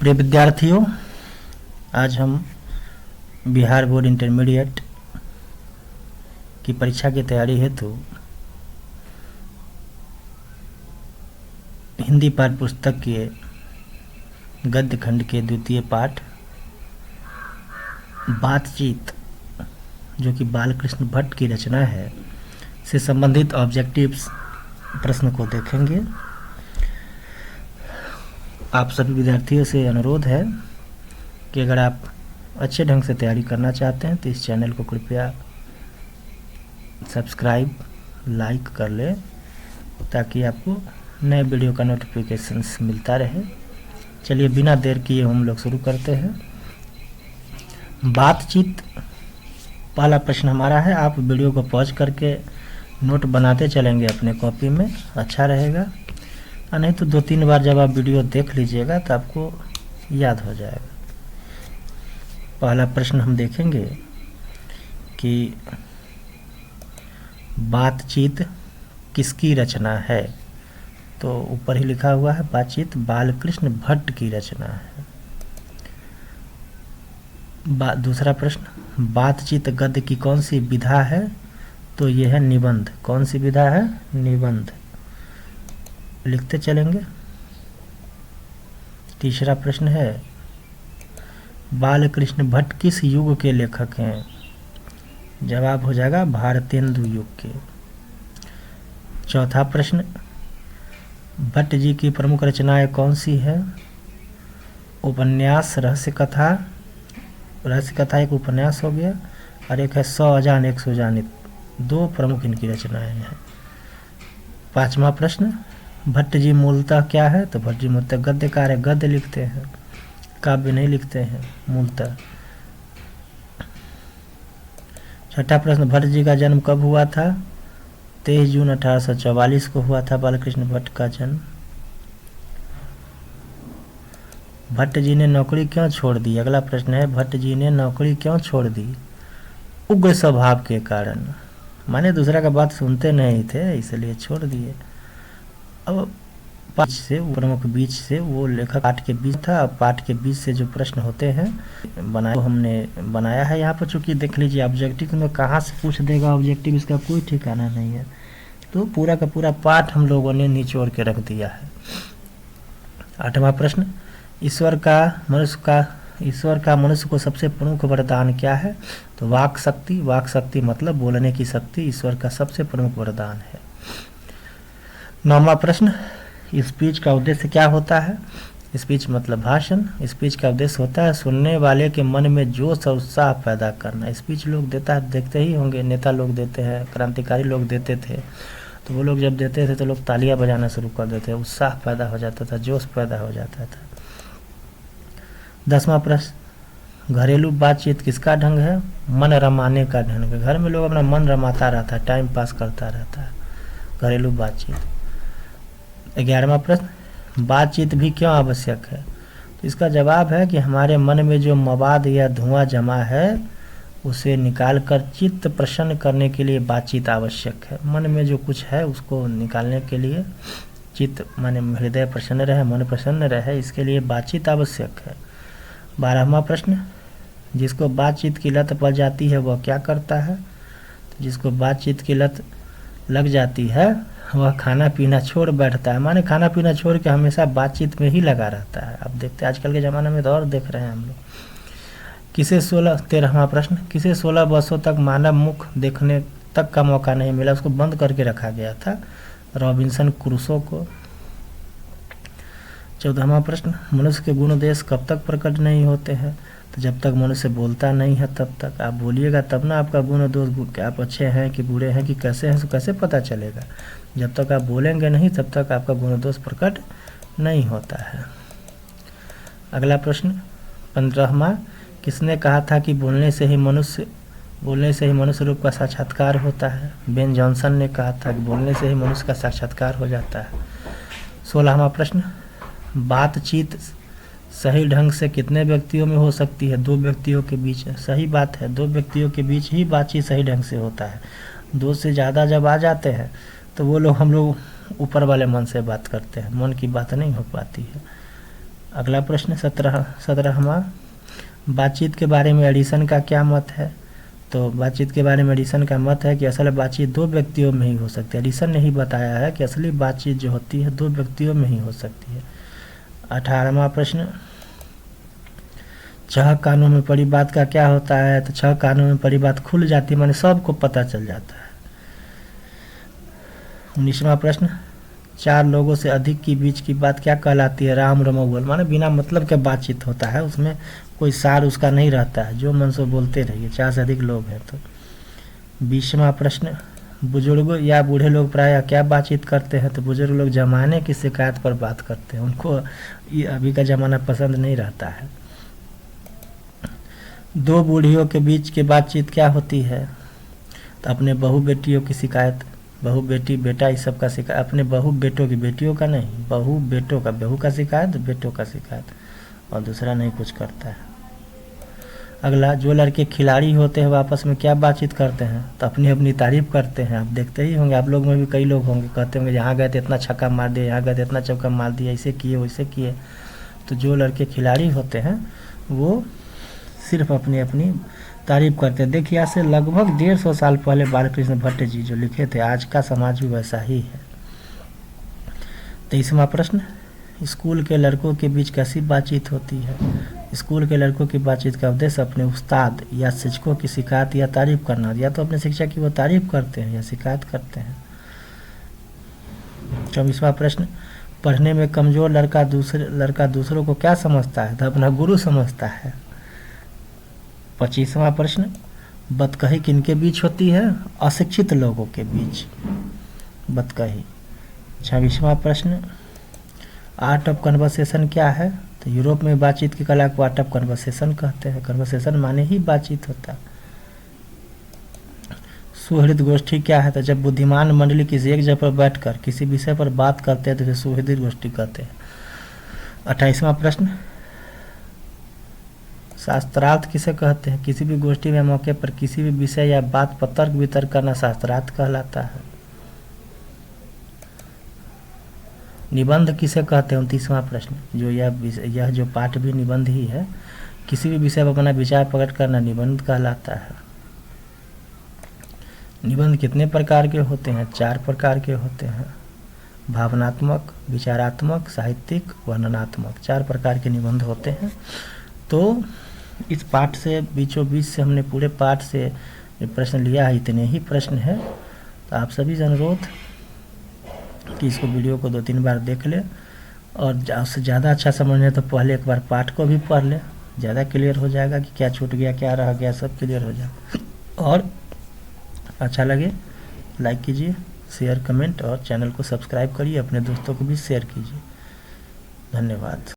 प्रिय विद्यार्थियों, आज हम बिहार बोर्ड इंटरमीडिएट की परीक्षा की तैयारी हेतु हिंदी पाठ्य पुस्तक के गद्य खंड के द्वितीय पाठ बातचीत, जो कि बालकृष्ण भट्ट की रचना है, से संबंधित ऑब्जेक्टिव्स प्रश्न को देखेंगे। आप सभी विद्यार्थियों से अनुरोध है कि अगर आप अच्छे ढंग से तैयारी करना चाहते हैं तो इस चैनल को कृपया सब्सक्राइब, लाइक कर लें ताकि आपको नए वीडियो का नोटिफिकेशंस मिलता रहे। चलिए बिना देर किए हम लोग शुरू करते हैं। बातचीत पहला प्रश्न हमारा है। आप वीडियो को पॉज करके नोट बनाते चलेंगे अपने कॉपी में, अच्छा रहेगा। और नहीं तो 2-3 बार जब आप वीडियो देख लीजिएगा तो आपको याद हो जाएगा। पहला प्रश्न हम देखेंगे कि बातचीत किसकी रचना है। तो ऊपर ही लिखा हुआ है बातचीत बालकृष्ण भट्ट की रचना है। दूसरा प्रश्न, बातचीत गद्य की कौन सी विधा है। तो यह है निबंध। कौन सी विधा है? निबंध। लिखते चलेंगे। तीसरा प्रश्न है, बालकृष्ण भट्ट किस युग के लेखक हैं। जवाब हो जाएगा भारतेंदु युग के। चौथा प्रश्न, भट्ट जी की प्रमुख रचनाएं कौन सी है। उपन्यास, रहस्य कथा। रहस्य कथा एक उपन्यास हो गया और एक है 100 अजान एक सुजानित, दो प्रमुख इनकी रचनाएं हैं। पांचवा प्रश्न, भट्ट जी मूलतः क्या है। तो भट्ट जी मूलतः गद्यकार है, गद्य लिखते हैं, काव्य नहीं लिखते हैं मूलतः। छठा प्रश्न, भट्ट जी का जन्म कब हुआ था। 23 जून 1844 को हुआ था बालकृष्ण भट्ट का जन्म। भट्ट जी ने नौकरी क्यों छोड़ दी। अगला प्रश्न है, भट्ट जी ने नौकरी क्यों छोड़ दी। उग्र स्वभाव के कारण, माने दूसरा का बात सुनते नहीं थे इसलिए छोड़ दिए। अब पाठ से प्रमुख बीच से वो लेखक पाठ के बीच था। अब पाठ के बीच से जो प्रश्न होते हैं हमने बनाया है यहाँ पर। चूंकि देख लीजिए ऑब्जेक्टिव में कहाँ से पूछ देगा, ऑब्जेक्टिव इसका कोई ठिकाना नहीं है। तो पूरा का पूरा पाठ हम लोगों ने निचोड़ के रख दिया है। आठवां प्रश्न, ईश्वर का मनुष्य को सबसे प्रमुख वरदान क्या है। तो वाक शक्ति। वाक शक्ति मतलब बोलने की शक्ति ईश्वर का सबसे प्रमुख वरदान है। नौवां प्रश्न, स्पीच का उद्देश्य क्या होता है। स्पीच मतलब भाषण। स्पीच का उद्देश्य होता है सुनने वाले के मन में जोश और उत्साह पैदा करना। स्पीच लोग देखते ही होंगे, नेता लोग देते हैं, क्रांतिकारी लोग देते थे। तो वो लोग जब देते थे तो लोग तालियां बजाना शुरू कर देते, उत्साह पैदा हो जाता था, जोश पैदा हो जाता था। 10वां प्रश्न, घरेलू बातचीत किसका ढंग है। मन रमाने का ढंग है। घर में लोग अपना मन रमाता रहता है, टाइम पास करता रहता है, घरेलू बातचीत। 11वां प्रश्न, बातचीत भी क्यों आवश्यक है। तो इसका जवाब है कि हमारे मन में जो मवाद या धुआं जमा है उसे निकालकर चित्त प्रसन्न करने के लिए बातचीत आवश्यक है। मन में जो कुछ है उसको निकालने के लिए चित्त माने हृदय प्रसन्न रहे, मन प्रसन्न रहे, इसके लिए बातचीत आवश्यक है। 12वां प्रश्न, जिसको बातचीत की लत पड़ जाती है वह क्या करता है। तो जिसको बातचीत की लत लग जाती है वह खाना पीना छोड़ बैठता है, माने खाना पीना छोड़ के हमेशा बातचीत में ही लगा रहता है। अब देखते हैं आजकल के ज़माने में तो और देख रहे हैं हम लोग। 13वां प्रश्न, किसे 16 वर्षों तक मानव मुख देखने तक का मौका नहीं मिला, उसको बंद करके रखा गया था, रॉबिन्सन क्रूसो को। 14वां प्रश्न, मनुष्य के गुण दोष कब तक प्रकट नहीं होते हैं। तो जब तक मनुष्य बोलता नहीं है तब तक। आप बोलिएगा तब ना आपका गुण दोष, क्या आप अच्छे हैं कि बुरे हैं कि कैसे हैं, तो कैसे पता चलेगा। जब तक आप बोलेंगे नहीं तब तक आपका गुण दोष प्रकट नहीं होता है। अगला प्रश्न 15वां, किसने कहा था कि बोलने से ही मनुष्य रूप का साक्षात्कार होता है। बेन जॉनसन ने कहा था कि बोलने से ही मनुष्य का साक्षात्कार हो जाता है। 16वां प्रश्न, बातचीत सही ढंग से कितने व्यक्तियों में हो सकती है। 2 व्यक्तियों के बीच। सही बात है, 2 व्यक्तियों के बीच ही बातचीत सही ढंग से होता है। 2 से ज़्यादा जब आ जाते हैं तो वो लोग हम लोग ऊपर वाले मन से बात करते हैं, मन की बात नहीं हो पाती है। अगला प्रश्न 17वां, बातचीत के बारे में एडिसन का क्या मत है? तो बातचीत के बारे में एडिसन का मत है कि असल बातचीत दो व्यक्तियों में ही हो सकती है। एडिसन ने ही बताया है कि असली बातचीत जो होती है दो व्यक्तियों में ही हो सकती है। 18वां प्रश्न, 6 कानों में पड़ी बात का क्या होता है? तो 6 कानों में पड़ी बात खुल जाती है, माने सबको पता चल जाता है। 19वां प्रश्न, 4 लोगों से अधिक की बीच की बात क्या कहलाती है? राम रमोगल, माने बिना मतलब के बातचीत होता है, उसमें कोई सार उसका नहीं रहता है, जो मन से बोलते रहिए। 4 से अधिक लोग हैं तो। 20वां प्रश्न, बुजुर्गों या बूढ़े लोग प्रायः क्या बातचीत करते हैं? तो बुजुर्ग लोग जमाने की शिकायत पर बात करते हैं, उनको ये अभी का ज़माना पसंद नहीं रहता है। 2 बूढ़ियों के बीच की बातचीत क्या होती है? तो अपने बहू बेटियों की शिकायत, बहू बेटी बेटा इस सब का शिकायत, अपने बहू बेटों की, बेटियों का नहीं, बहू बेटों का, बहू का शिकायत बेटों का शिकायत, और दूसरा नहीं कुछ करता है। अगला, जो लड़के खिलाड़ी होते हैं वो आपस में क्या बातचीत करते हैं? तो अपनी अपनी तारीफ करते हैं। आप देखते ही होंगे, आप लोग में भी कई लोग होंगे कहते होंगे यहाँ गए तो इतना छक्का मार दिया, यहाँ गए तो इतना चौका मार दिया, ऐसे किए वैसे किए। तो जो लड़के खिलाड़ी होते हैं वो सिर्फ अपनी अपनी तारीफ करते हैं। देखिए आज से लगभग 150 साल पहले बालकृष्ण भट्ट जी जो लिखे थे, आज का समाज भी वैसा ही है। 23वां प्रश्न, स्कूल के लड़कों के बीच कैसी बातचीत होती है? स्कूल के लड़कों की बातचीत का उद्देश्य अपने उस्ताद या शिक्षकों की शिकायत या तारीफ करना, या तो अपने शिक्षक की वो तारीफ करते हैं या शिकायत करते हैं। 24वां प्रश्न, पढ़ने में कमजोर लड़का दूसरों को क्या समझता है? तो अपना गुरु समझता है। 25वां प्रश्न, बतकही किनके बीच होती है? अशिक्षित लोगों के बीच बतकही। 26वां प्रश्न, आर्ट ऑफ कन्वर्सेशन क्या है? तो यूरोप में बातचीत की कला को आर्ट ऑफ कन्वर्सेशन कहते हैं। कन्वर्सेशन माने ही बातचीत होता है। सुहृद गोष्ठी क्या है? तो जब बुद्धिमान मंडली किसी एक जगह पर बैठकर किसी विषय पर बात करते हैं तो फिर सुहृद गोष्ठी कहते हैं। 28वां प्रश्न, शास्त्रार्थ किसे कहते हैं? किसी भी गोष्ठी में मौके पर किसी भी विषय या बात पर तर्क वितर्क करना शास्त्रार्थ कहलाता है। निबंध किसे कहते हैं? 29वां प्रश्न, जो यह जो पाठ भी निबंध ही है, किसी भी विषय पर अपना विचार प्रकट करना निबंध कहलाता है। निबंध कितने प्रकार के होते हैं? 4 प्रकार के होते हैं, भावनात्मक, विचारात्मक, साहित्यिक, वर्णनात्मक, 4 प्रकार के निबंध होते हैं। तो इस पाठ से बीचों बीच से हमने पूरे पाठ से प्रश्न लिया है, इतने ही प्रश्न हैं। तो आप सभी से अनुरोध कि इसको वीडियो को 2-3 बार देख ले, और उससे ज़्यादा अच्छा समझने तो पहले एक बार पाठ को भी पढ़ ले, ज़्यादा क्लियर हो जाएगा कि क्या छूट गया क्या रह गया, सब क्लियर हो जाएगा। और अच्छा लगे लाइक कीजिए, शेयर कमेंट और चैनल को सब्सक्राइब करिए, अपने दोस्तों को भी शेयर कीजिए। धन्यवाद।